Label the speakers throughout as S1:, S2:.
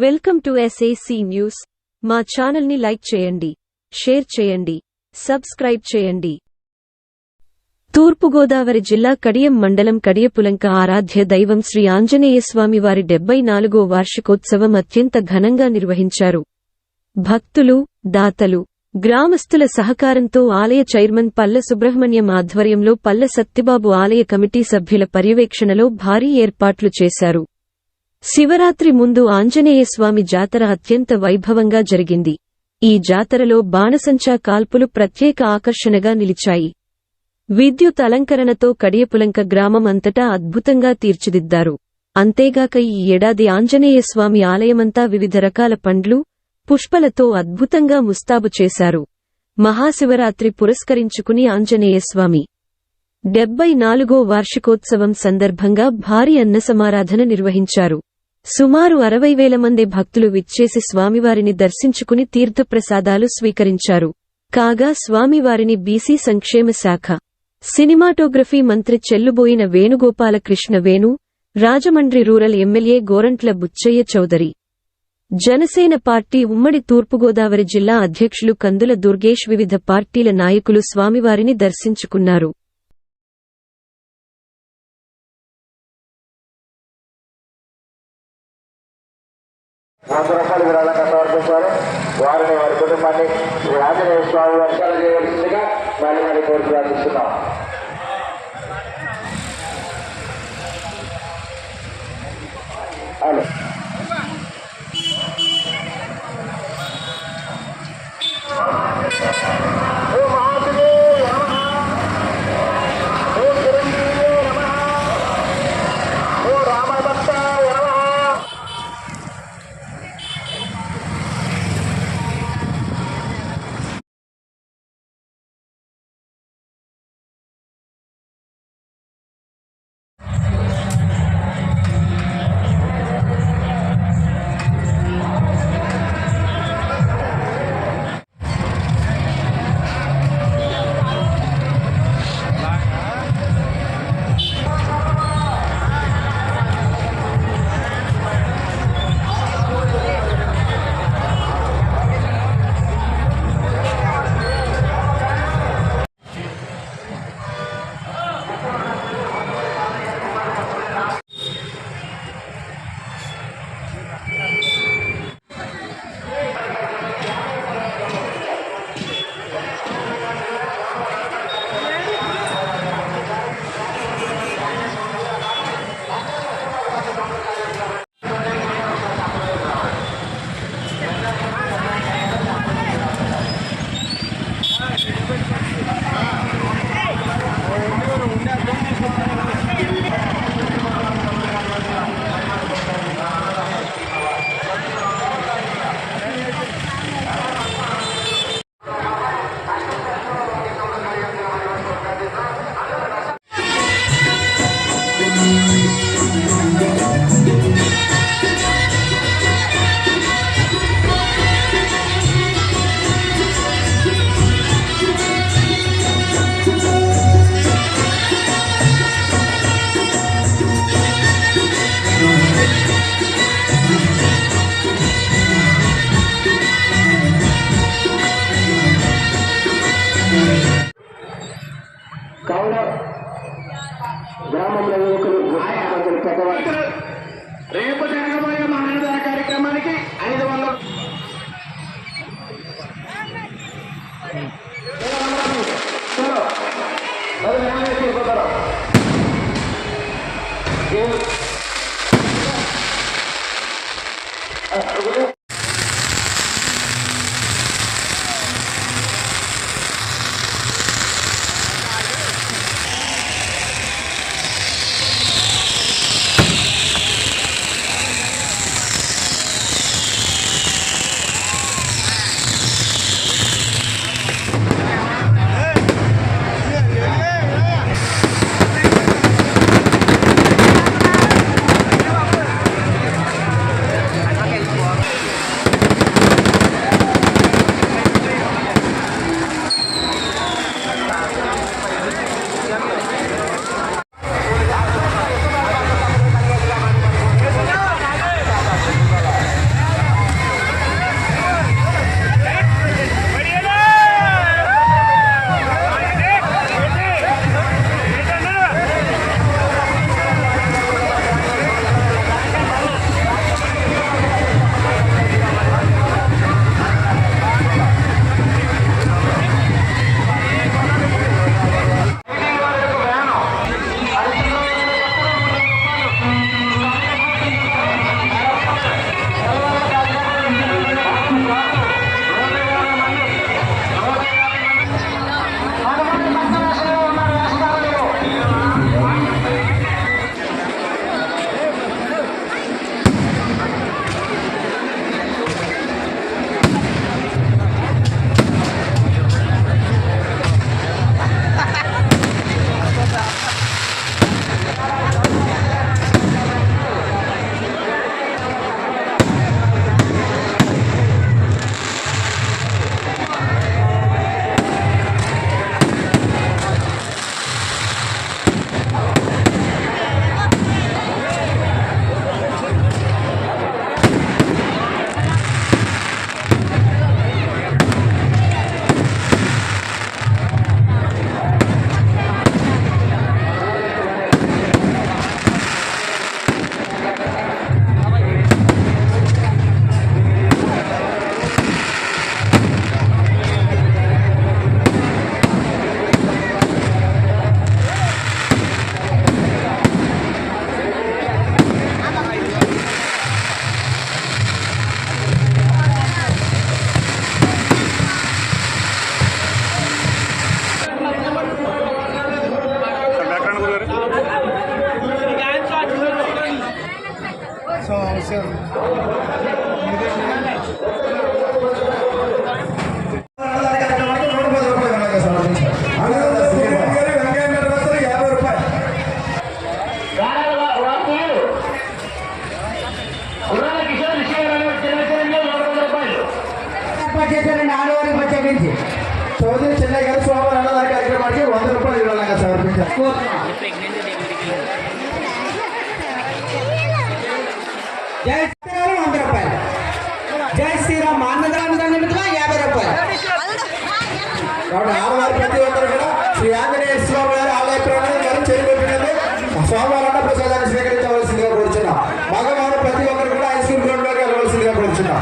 S1: Welcome to SAC news. మా ఛానల్ని like చేయండి, షేర్ చేయండి, సబ్స్క్రైబ్ చేయండి. తూర్పుగోదావరి జిల్లా కడియం మండలం కడియపులంక ఆరాధ్య దైవం శ్రీ ఆంజనేయస్వామి వారి 74వ వార్షికోత్సవం అత్యంత ఘనంగా నిర్వహించారు. భక్తులు, దాతలు, గ్రామస్తుల సహకారంతో ఆలయ చైర్మన్ పల్ల సుబ్రహ్మణ్యం ఆధ్వర్యంలో పల్ల సత్యబాబు ఆలయ కమిటీ సభ్యుల పర్యవేక్షణలో భారీ ఏర్పాట్లు చేశారు. శివరాత్రి ముందు ఆంజనేయస్వామి జాతర అత్యంత వైభవంగా జరిగింది. ఈ జాతరలో బాణసంచా కాల్పులు ప్రత్యేక ఆకర్షణగా నిలిచాయి. విద్యుత్ అలంకరణతో కడియపులంక గ్రామం అంతటా అద్భుతంగా తీర్చిదిద్దారు. అంతేగాక ఈ ఏడాది ఆంజనేయస్వామి ఆలయమంతా వివిధ రకాల పండ్లు, పుష్పలతో అద్భుతంగా ముస్తాబు చేశారు. మహాశివరాత్రి పురస్కరించుకుని ఆంజనేయస్వామి 74వ వార్షికోత్సవం సందర్భంగా భారీ అన్నసమారాధన నిర్వహించారు. సుమారు 60,000 మంది భక్తులు విచ్చేసి స్వామివారిని దర్శించుకుని తీర్థప్రసాదాలు స్వీకరించారు. కాగా స్వామివారిని బీసీ సంక్షేమ శాఖ, సినిమాటోగ్రఫీ మంత్రి Chelluboina Venugopalakrishna Venu, Rajahmundry rural MLA Gorantla Butchaiah Chowdary, Janasena party ఉమ్మడి తూర్పుగోదావరి జిల్లా అధ్యక్షులు కందుల దుర్గేష్ వివిధ పార్టీల నాయకులు స్వామివారిని దర్శించుకున్నారు.
S2: ₹100 విరాళంగా సమర్పించారు. వారిని వారి కుటుంబాన్ని శ్రీ ఆంజనేయ స్వామి వర్షాలు చేయవలసిందిగా మళ్ళీ కోరి ప్రార్థిస్తున్నాం. కావున గ్రామంలో యువకులు పెద్దవాళ్ళు రేపు జరగబోయే మహానదాన కార్యక్రమానికి 500
S3: కార్యక్రమానికి 110 రూపాయలు ఉన్నాయి సమర్పించారు. వెంకయ్య వస్తారు 50 రూపాయలు. చౌదరి చెన్నై గారు సోమవారం అన్నదాన కార్యక్రమానికి 100 రూపాయలు ఇవ్వాలని సమర్పించారు.
S4: జై శ్రీరామ్ 100 రూపాయలు. జై శ్రీరామ్ అన్నదాన నిమిత్తం 50 రూపాయలు.
S3: కాబట్టి ఆడవారి ప్రతి ఒక్కరు కూడా శ్రీ ఆంజనేయ స్వామి గారి ఆలయ ప్రాంగణం గారు చేరుకుంటున్నది సోమవారం ప్రసాదాన్ని స్వీకరించవలసిందిగా కోరుచున్నాం. మగవారు ప్రతి ఒక్కరు కూడా హై స్కూల్ గ్రౌండ్ లోకి వెళ్ళవలసిందిగా కోరుచున్నాం.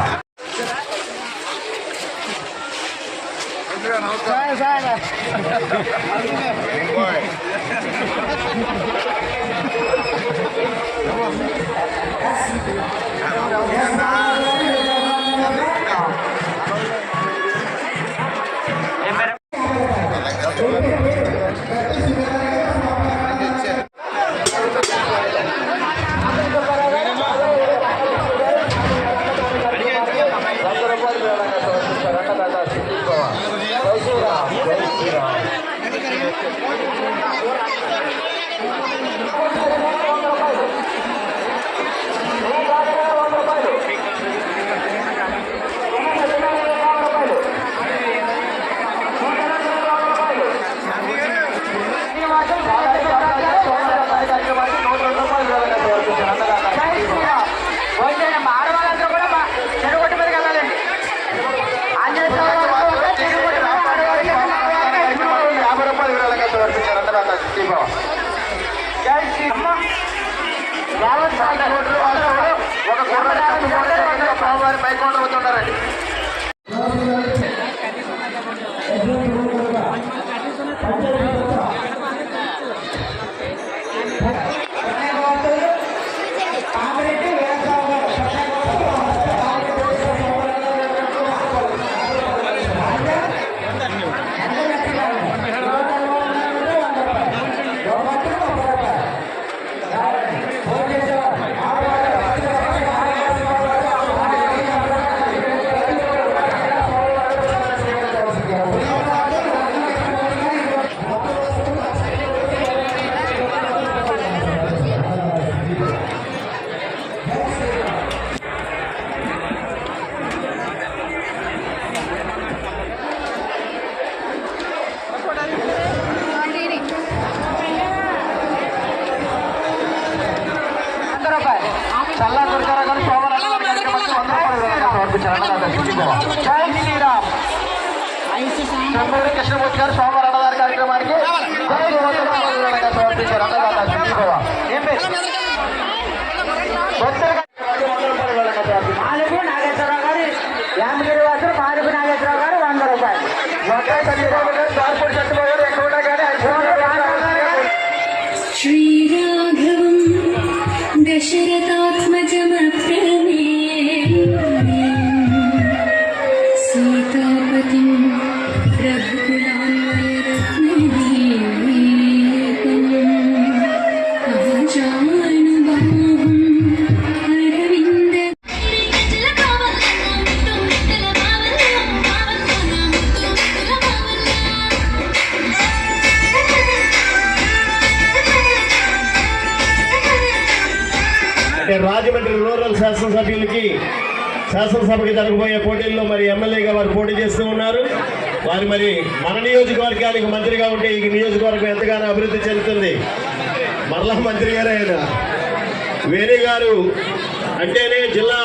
S3: ఒక స్వామివారి పైకొండ అవుతున్నారండి. చల్లా దుర్గారావు గారు సోమవారం జై శ్రీరామ్. చెమ్మూరి కృష్ణమూర్తి గారు సోమవారం అన్నదాన కార్యక్రమానికి సమర్పించారు.
S4: మాలుగు నాగేశ్వరరావు గారు యామగిరి వాసులు మాలుగు నాగేశ్వరరావు గారు 100 రూపాయలు.
S3: దార్పూడి సత్యబాబు గారు ఎక్కడ ఉన్నా కానీ
S5: श्रीराघवं दशरथात्मजमप्रमेयम् सीतापतिं प्रभुकुलान्वयरत्नदीपम् अजानुबाहुम् अरविन्द
S6: అంటే రాజమండ్రి రూరల్ శాసనసభకి జరగబోయే పోటీల్లో మరి ఎమ్మెల్యేగా వారు పోటీ చేస్తూ ఉన్నారు. వారు మరి మన నియోజకవర్గానికి మంత్రిగా ఉంటే ఈ నియోజకవర్గం ఎంతగానో అభివృద్ధి చెందుతుంది. మరలా మంత్రి గారు ఆయన వేణి గారు అంటేనే జిల్లా